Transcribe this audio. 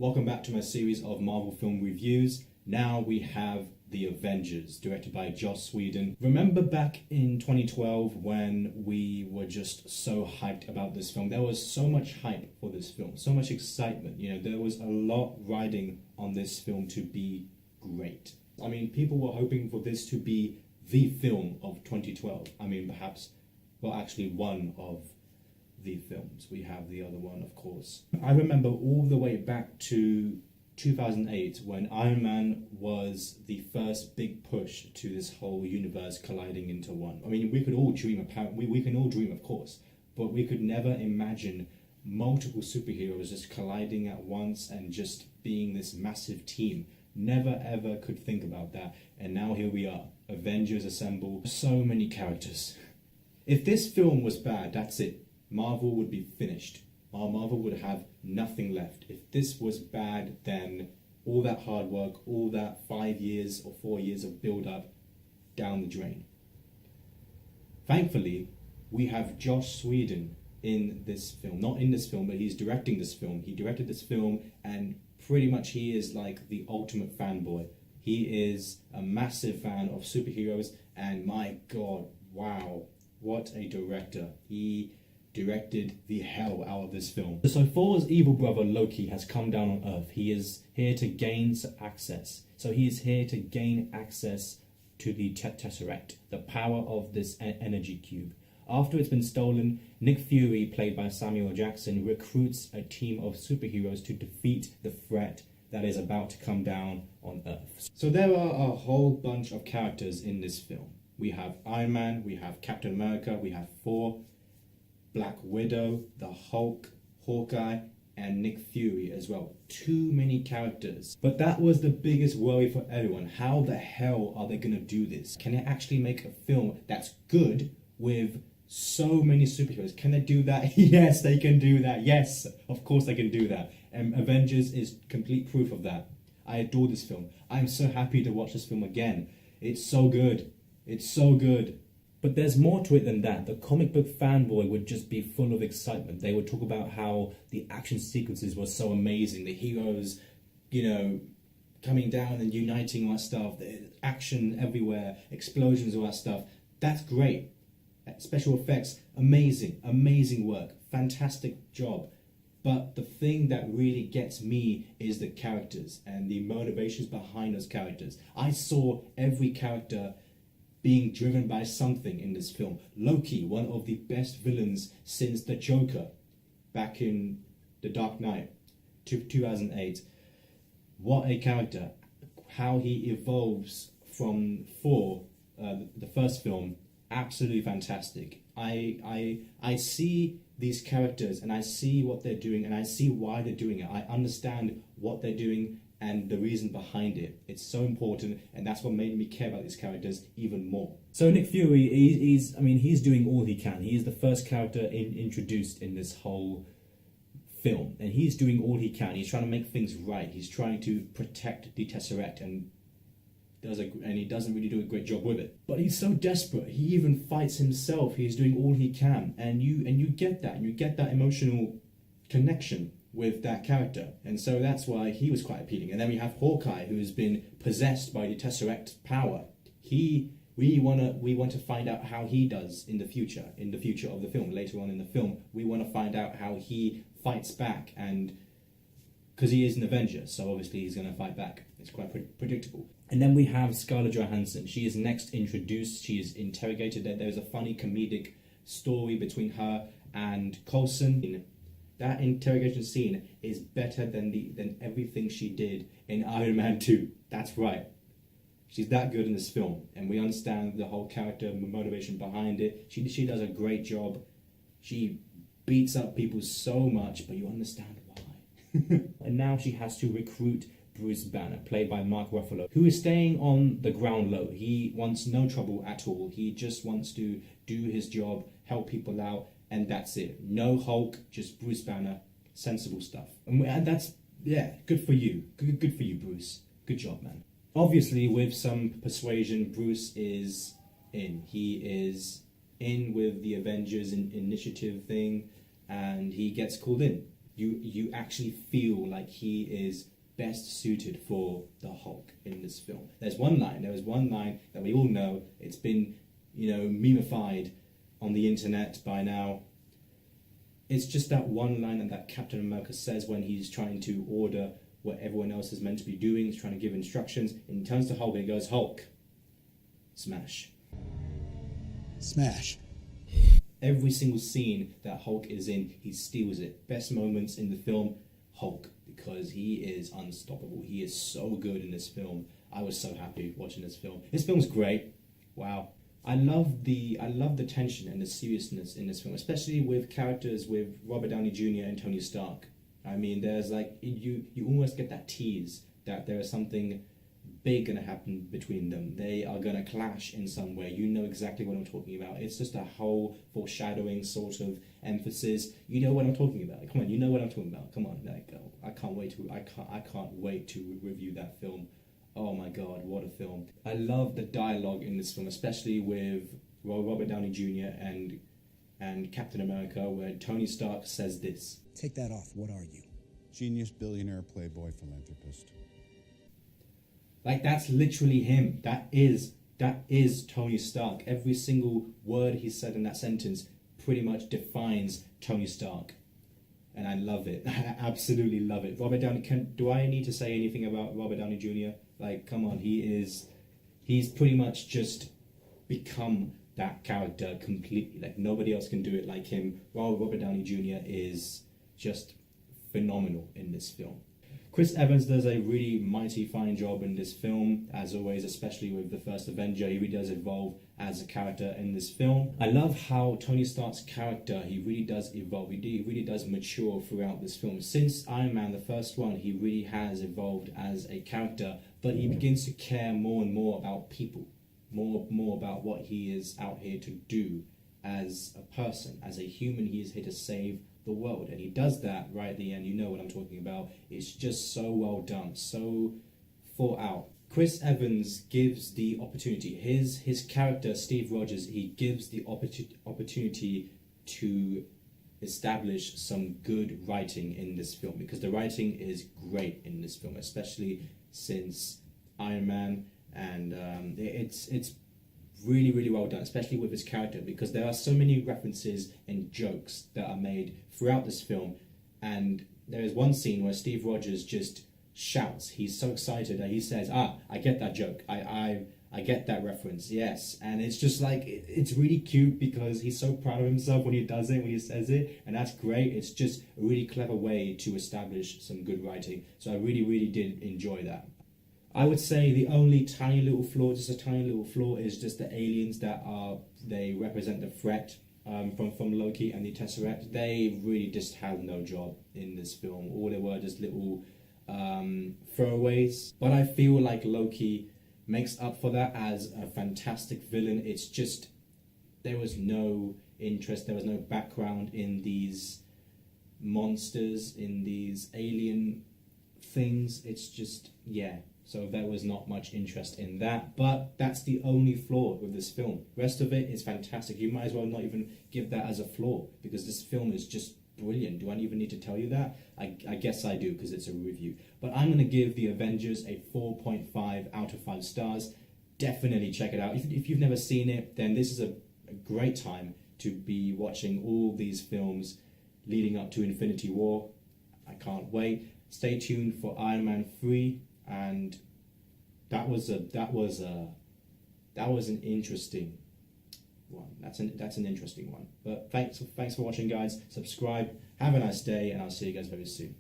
welcome back to my series of Marvel film reviews. Now we have The Avengers, directed by Joss Whedon. Remember back in 2012 when we were just so hyped about this film? There was so much hype for this film, so much excitement. There was a lot riding on this film to be great. I mean, people were hoping for this to be the film of 2012. I mean, perhaps, well, actually one of the films. We have the other one, of course. I remember all the way back to 2008 when Iron Man was the first big push to this whole universe colliding into one. I mean, we could all dream, apparently, we can all dream, of course, but we could never imagine multiple superheroes just colliding at once and just being this massive team. Never ever could think about that, and now here we are. Avengers assemble. So many characters. If this film was bad, that's it. Marvel would be finished. Marvel would have nothing left. If this was bad, then all that hard work, all that 5 years or 4 years of build-up, down the drain. Thankfully, we have Joss Whedon in this film. Not in this film, but he's directing this film. He directed this film, and pretty much he is like the ultimate fanboy. He is a massive fan of superheroes, and my God, wow, what a director. He directed the hell out of this film. So Thor's evil brother Loki has come down on Earth. He is here to gain access. So he is here to gain access to the Tesseract, the power of this energy cube. After it's been stolen, Nick Fury, played by Samuel Jackson, recruits a team of superheroes to defeat the threat that is about to come down on Earth. So there are a whole bunch of characters in this film. We have Iron Man, we have Captain America, we have Thor, Black Widow, the Hulk, Hawkeye, and Nick Fury as well. Too many characters. But that was the biggest worry for everyone. How the hell are they going to do this? Can they actually make a film that's good with so many superheroes? Can they do that? Yes, they can do that. Yes, of course they can do that. And Avengers is complete proof of that. I adore this film. I'm so happy to watch this film again. It's so good. It's so good. But there's more to it than that. The comic book fanboy would just be full of excitement. They would talk about how the action sequences were so amazing. The heroes, coming down and uniting, all that stuff. The action everywhere, explosions, all that stuff. That's great. Special effects, amazing, amazing work. Fantastic job. But the thing that really gets me is the characters and the motivations behind those characters. I saw every character being driven by something in this film. Loki, one of the best villains since the Joker back in The Dark Knight, 2008. What a character. How he evolves from Thor, the first film, absolutely fantastic. I see these characters and I see what they're doing and I see why they're doing it. I understand what they're doing and the reason behind it. It's so important, and that's what made me care about these characters even more. So Nick Fury, he's doing all he can. He is the first character introduced in this whole film, and he's doing all he can. He's trying to make things right. He's trying to protect the Tesseract, and he doesn't really do a great job with it. But he's so desperate. He even fights himself. He's doing all he can, and you get that, and you get that emotional connection with that character, and so that's why he was quite appealing. And then we have Hawkeye, who has been possessed by the Tesseract power. We want to find out how he does in the future of the film. Later on in the film, we want to find out how he fights back, and because he is an Avenger, so obviously he's going to fight back. It's quite predictable. And then we have Scarlett Johansson. She is next introduced. She is interrogated. There's a funny comedic story between her and Coulson. That interrogation scene is better than everything she did in Iron Man 2. That's right. She's that good in this film, and we understand the whole character motivation behind it. She does a great job. She beats up people so much, but you understand why. And now she has to recruit Bruce Banner, played by Mark Ruffalo, who is staying on the ground low. He wants no trouble at all. He just wants to do his job, help people out, and that's it. No Hulk, just Bruce Banner. Sensible stuff. And that's, yeah, good for you. Good for you, Bruce. Good job, man. Obviously, with some persuasion, Bruce is in. He is in with the Avengers initiative thing, and he gets called in. you actually feel like he is best suited for the Hulk in this film. There was one line that we all know. It's been, memeified on the internet by now. It's just that one line that Captain America says when he's trying to order what everyone else is meant to be doing. He's trying to give instructions, and he turns to Hulk and he goes, "Hulk, smash." Smash. Every single scene that Hulk is in, he steals it. Best moments in the film, Hulk, because he is unstoppable. He is so good in this film. I was so happy watching this film. This film's great. Wow. I love the tension and the seriousness in this film, especially with characters with Robert Downey Jr. and Tony Stark. I mean, there's like, you almost get that tease that there is something big going to happen between them. They are going to clash in some way. You know exactly what I'm talking about. It's just a whole foreshadowing sort of emphasis. You know what I'm talking about. Come on, you know what I'm talking about. Come on, like, I can't wait to review that film. Oh my God, what a film! I love the dialogue in this film, especially with Robert Downey Jr. and Captain America, where Tony Stark says this. Take that off. What are you? Genius, billionaire, playboy, philanthropist. Like, that's literally him. That is Tony Stark. Every single word he said in that sentence pretty much defines Tony Stark. And I love it. I absolutely love it. Robert Downey, do I need to say anything about Robert Downey Jr.? Like, come on, he's pretty much just become that character completely. Like, nobody else can do it like him. While Robert Downey Jr. is just phenomenal in this film. Chris Evans does a really mighty fine job in this film, as always, especially with the first Avenger. He really does evolve as a character in this film. I love how Tony Stark's character, he really does evolve. He really does mature throughout this film. Since Iron Man, the first one, he really has evolved as a character, but he begins to care more and more about people, more about what he is out here to do as a person, as a human. He is here to save the world, and he does that right at the end. You know what I'm talking about. It's just so well done, so thought out. Chris Evans gives the opportunity. His character, Steve Rogers, he gives the opportunity to establish some good writing in this film, because the writing is great in this film, especially since Iron Man, and it's really, really well done, especially with his character, because there are so many references and jokes that are made throughout this film. And there is one scene where Steve Rogers just shouts. He's so excited that he says, I get that joke. I get that reference, yes. And it's just like, it's really cute because he's so proud of himself when he does it, when he says it, and that's great. It's just a really clever way to establish some good writing. So I really, really did enjoy that. I would say the only tiny little flaw, just a tiny little flaw, is just the aliens they represent the threat from Loki and the Tesseract. They really just had no job in this film. All they were just little throwaways. But I feel like Loki makes up for that as a fantastic villain. It's just, there was no interest, there was no background in these monsters, in these alien things. It's just, yeah. So there was not much interest in that, but that's the only flaw with this film. Rest of it is fantastic. You might as well not even give that as a flaw, because this film is just brilliant. Do I even need to tell you that? I guess I do, because it's a review. But I'm going to give The Avengers a 4.5 out of 5 stars. Definitely check it out. If you've never seen it, then this is a great time to be watching all these films leading up to Infinity War. I can't wait. Stay tuned for Iron Man 3. And that was an interesting one. That's an interesting one. But thanks for watching, guys. Subscribe. Have a nice day, and I'll see you guys very soon.